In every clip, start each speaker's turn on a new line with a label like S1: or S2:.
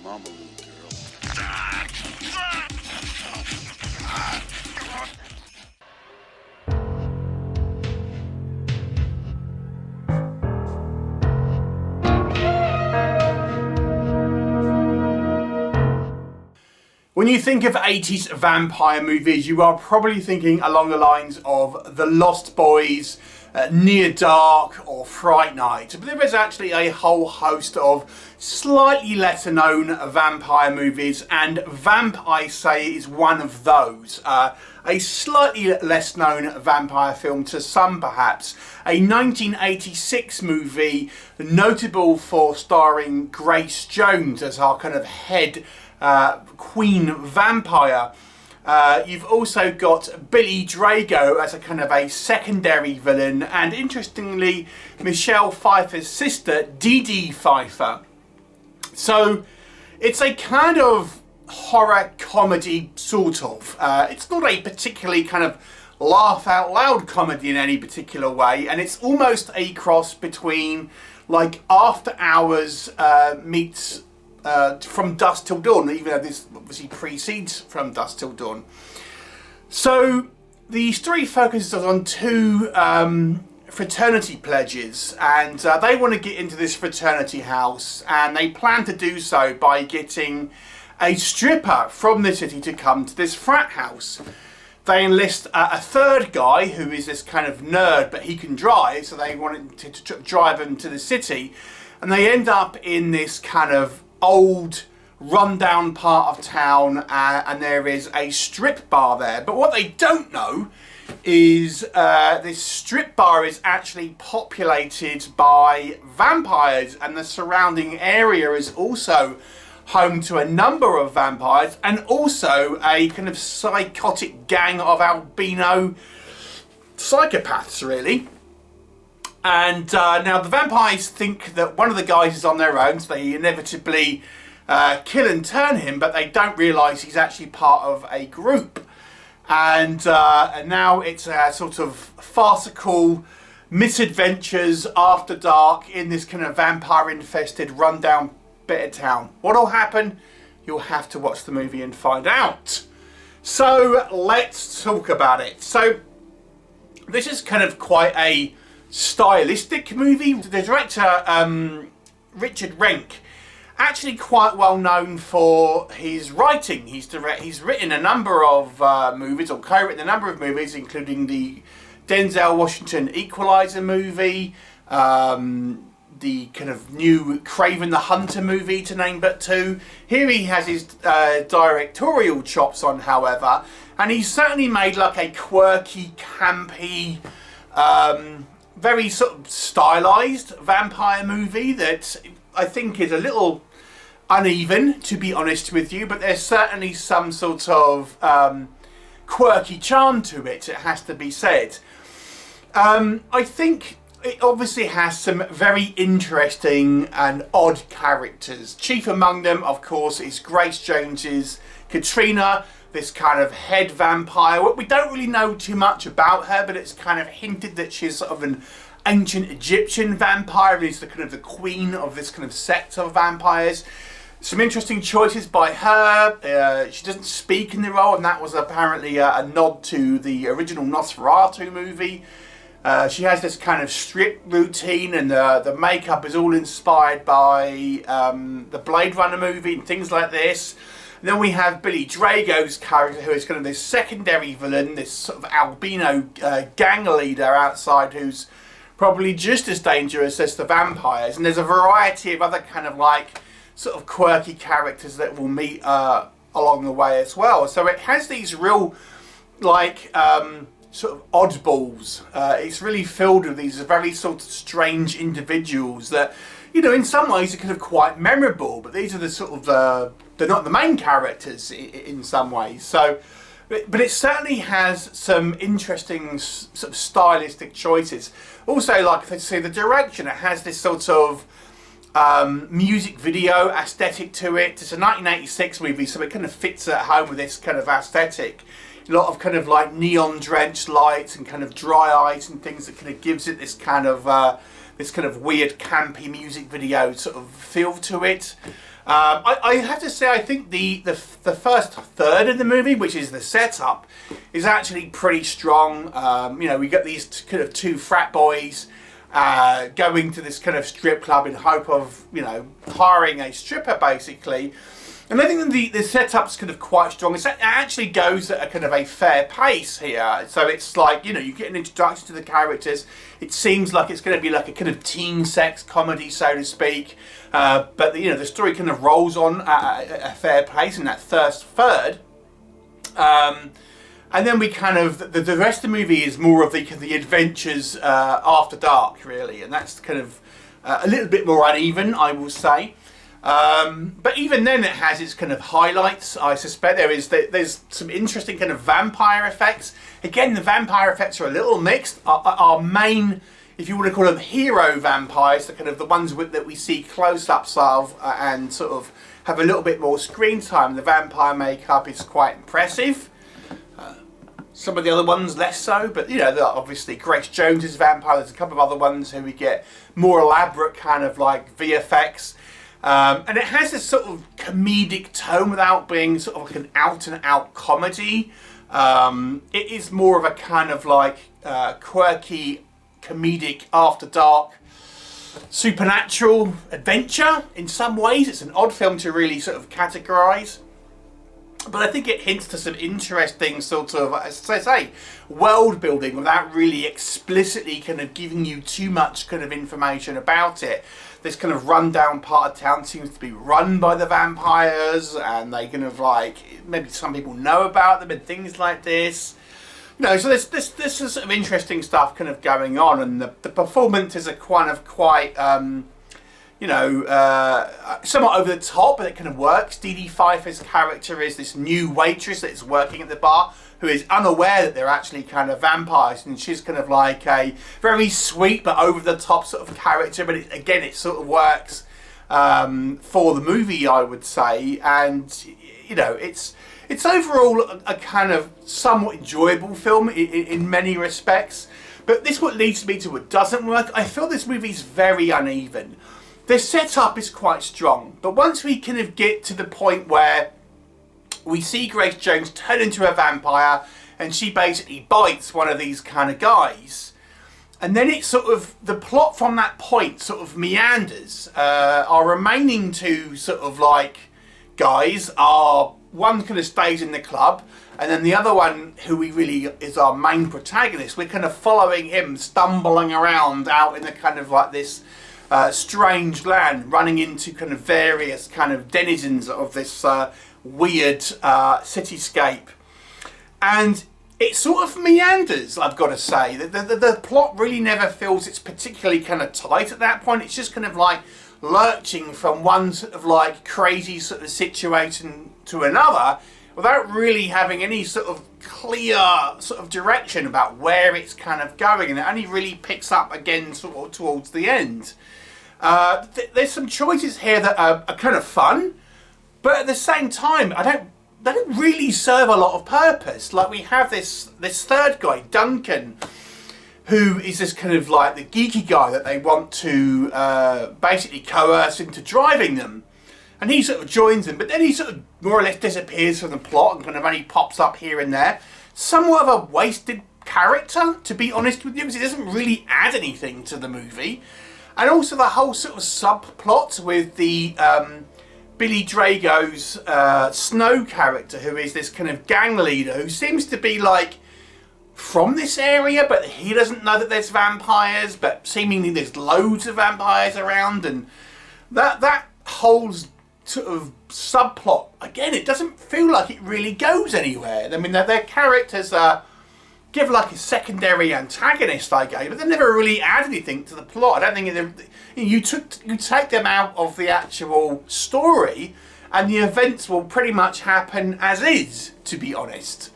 S1: mama, little girl.
S2: When you think of 80s vampire movies, you are probably thinking along the lines of The Lost Boys, Near Dark or Fright Night. But there is actually a whole host of slightly lesser known vampire movies, and Vamp, I say, is one of those. A slightly less known vampire film to some perhaps. A 1986 movie notable for starring Grace Jones as our kind of head queen vampire. You've also got Billy Drago as a kind of a secondary villain, and interestingly Michelle Pfeiffer's sister Dee Dee Pfeiffer. So it's a kind of horror comedy sort of. It's not a particularly kind of laugh out loud comedy in any particular way, and it's almost a cross between like After Hours meets From Dusk Till Dawn, even though this obviously precedes From Dusk Till Dawn. So the story focuses on two fraternity pledges, and they want to get into this fraternity house, and they plan to do so by getting a stripper from the city to come to this frat house. They enlist a third guy who is this kind of nerd, but he can drive, so they want to drive him to the city, and they end up in this kind of old rundown part of town, and there is a strip bar there. But what they don't know is this strip bar is actually populated by vampires, and the surrounding area is also home to a number of vampires, and also a kind of psychotic gang of albino psychopaths, really. And now the vampires think that one of the guys is on their own, so they inevitably kill and turn him, but they don't realise he's actually part of a group. And now it's a sort of farcical misadventures after dark in this kind of vampire-infested, rundown bit of town. What'll happen? You'll have to watch the movie and find out. So let's talk about it. So this is kind of quite a stylistic movie. The director, Richard Renck, actually quite well known for his writing. He's written a number of movies, or co-written a number of movies, including the Denzel Washington Equalizer movie, the kind of new Craven the Hunter movie, to name but two. Here he has his directorial chops on, however, and he's certainly made like a quirky, campy, very sort of stylized vampire movie that I think is a little uneven, to be honest with you, but there's certainly some sort of quirky charm to it, it has to be said. I think it obviously has some very interesting and odd characters. Chief among them, of course, is Grace Jones's Katrina, this kind of head vampire. We don't really know too much about her, but it's kind of hinted that she's sort of an ancient Egyptian vampire and is the kind of the queen of this kind of sect of vampires. Some interesting choices by her. She doesn't speak in the role, and that was apparently a nod to the original Nosferatu movie. She has this kind of strip routine, and the makeup is all inspired by the Blade Runner movie and things like this. And then we have Billy Drago's character, who is kind of this secondary villain, this sort of albino gang leader outside, who's probably just as dangerous as the vampires. And there's a variety of other kind of like sort of quirky characters that we'll meet along the way as well. So it has these real like sort of oddballs. It's really filled with these very sort of strange individuals that, you know, in some ways are kind of quite memorable, but these are the sort of they're not the main characters in some ways. So, but it certainly has some interesting sort of stylistic choices. Also, like I say, the direction, it has this sort of music video aesthetic to it. It's a 1986 movie, so it kind of fits at home with this kind of aesthetic. A lot of kind of like neon drenched lights and kind of dry ice and things that kind of gives it this kind of weird campy music video sort of feel to it. I have to say, I think the first third of the movie, which is the setup, is actually pretty strong. You know, we get these kind of two frat boys going to this kind of strip club in hope of, you know, hiring a stripper, basically. And I think the setup's kind of quite strong. It actually goes at a kind of a fair pace here. So it's like, you know, you get an introduction to the characters. It seems like it's going to be like a kind of teen sex comedy, so to speak. But, you know, the story kind of rolls on at a fair pace in that first third. And then we kind of, the rest of the movie is more of the adventures after dark, really. And that's kind of a little bit more uneven, I will say. But even then it has its kind of highlights. I suspect there's some interesting kind of vampire effects. Again, the vampire effects are a little mixed. Our main, if you want to call them hero vampires, the kind of the ones that we see close-ups of and sort of have a little bit more screen time, the vampire makeup is quite impressive. Some of the other ones less so, but you know, obviously Grace Jones's vampire. There's a couple of other ones who we get more elaborate kind of like VFX. And it has this sort of comedic tone without being sort of like an out-and-out comedy. It is more of a kind of like quirky, comedic, after-dark, supernatural adventure in some ways. It's an odd film to really sort of categorise. But I think it hints to some interesting sort of, as I say, world building without really explicitly kind of giving you too much kind of information about it. This kind of rundown part of town seems to be run by the vampires, and they kind of like, maybe some people know about them and things like this. You know, so this is sort of interesting stuff kind of going on, and the performances are kind of quite, you know, somewhat over the top, but it kind of works. Dee Dee Pfeiffer's character is this new waitress that is working at the bar, who is unaware that they're actually kind of vampires, and she's kind of like a very sweet but over the top sort of character. But again, it sort of works for the movie, I would say, and you know, it's overall a kind of somewhat enjoyable film in many respects. But this what leads me to what doesn't work. I feel this movie's very uneven. The setup is quite strong, but once we kind of get to the point where we see Grace Jones turn into a vampire and she basically bites one of these kind of guys, and then it's sort of, the plot from that point sort of meanders. Our remaining two sort of like guys are, one kind of stays in the club, and then the other one, who we really is our main protagonist, we're kind of following him stumbling around out in the kind of like this strange land, running into kind of various kind of denizens of this weird cityscape, and it sort of meanders, I've got to say. The plot really never feels it's particularly kind of tight at that point. It's just kind of like lurching from one sort of like crazy sort of situation to another without really having any sort of clear sort of direction about where it's kind of going, and it only really picks up again sort of towards the end. There's some choices here that are kind of fun, but at the same time, they don't really serve a lot of purpose. Like, we have this third guy, Duncan, who is this kind of like the geeky guy that they want to basically coerce into driving them. And he sort of joins them, but then he sort of more or less disappears from the plot and kind of only pops up here and there. Somewhat of a wasted character, to be honest with you, because it doesn't really add anything to the movie. And also the whole sort of subplot with the Billy Drago's Snow character, who is this kind of gang leader who seems to be like from this area, but he doesn't know that there's vampires, but seemingly there's loads of vampires around, and that whole sort of subplot, again, it doesn't feel like it really goes anywhere. I mean, their characters give like a secondary antagonist, I guess, but they never really add anything to the plot. I don't think you take them out of the actual story, and the events will pretty much happen as is, to be honest.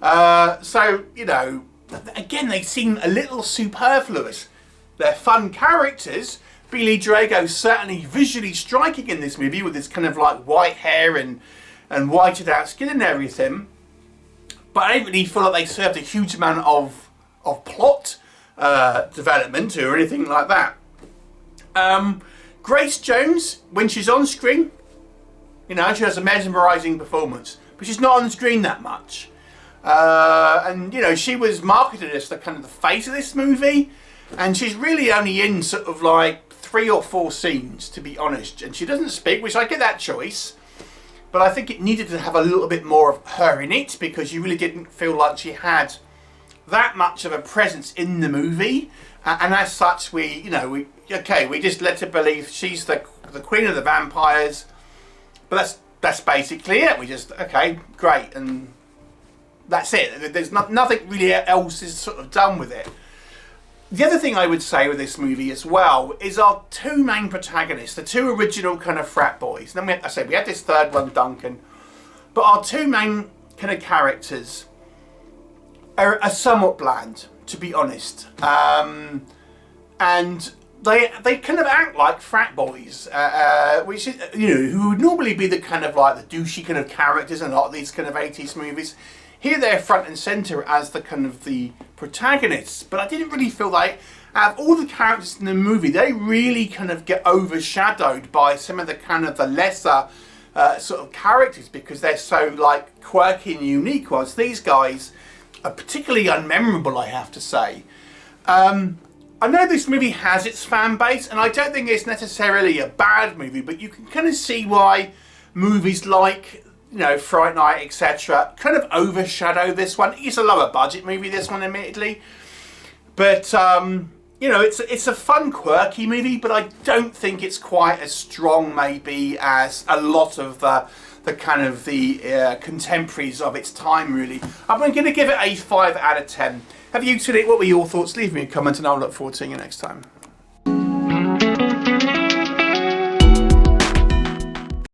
S2: So, you know, again, they seem a little superfluous. They're fun characters. Billy Drago's certainly visually striking in this movie with his kind of like white hair and whited out skin and everything. But I don't really feel like they served a huge amount of plot development or anything like that. Grace Jones, when she's on screen, You know, she has a mesmerising performance, but she's not on screen that much. And you know, she was marketed as the kind of the face of this movie, and she's really only in sort of like 3 or 4 scenes, to be honest. And she doesn't speak, which I get that choice, but I think it needed to have a little bit more of her in it, because you really didn't feel like she had that much of a presence in the movie. And as such, we just let her believe she's the queen of the vampires. But that's basically it. We just, okay, great, and that's it. There's nothing really else is sort of done with it. The other thing I would say with this movie as well is our 2 main protagonists, the 2 original kind of frat boys. And then we had this third one, Duncan, but our 2 main kind of characters are somewhat bland, to be honest, and they kind of act like frat boys, which is, you know, who would normally be the kind of like the douchey kind of characters in a lot of these kind of 80s movies. Here they're front and centre as the kind of the protagonists, but I didn't really feel like out of all the characters in the movie, they really kind of get overshadowed by some of the kind of the lesser sort of characters, because they're so like quirky and unique, whilst these guys are particularly unmemorable, I have to say. I know this movie has its fan base, and I don't think it's necessarily a bad movie, but you can kind of see why movies like, you know, Fright Night, etc., kind of overshadow this one. It's a lower budget movie, this one, admittedly, but you know, it's a fun, quirky movie, but I don't think it's quite as strong, maybe, as a lot of the kind of the contemporaries of its time, really. I'm going to give it a 5 out of 10. Have you seen it? What were your thoughts? Leave me a comment and I'll look forward to seeing you next time.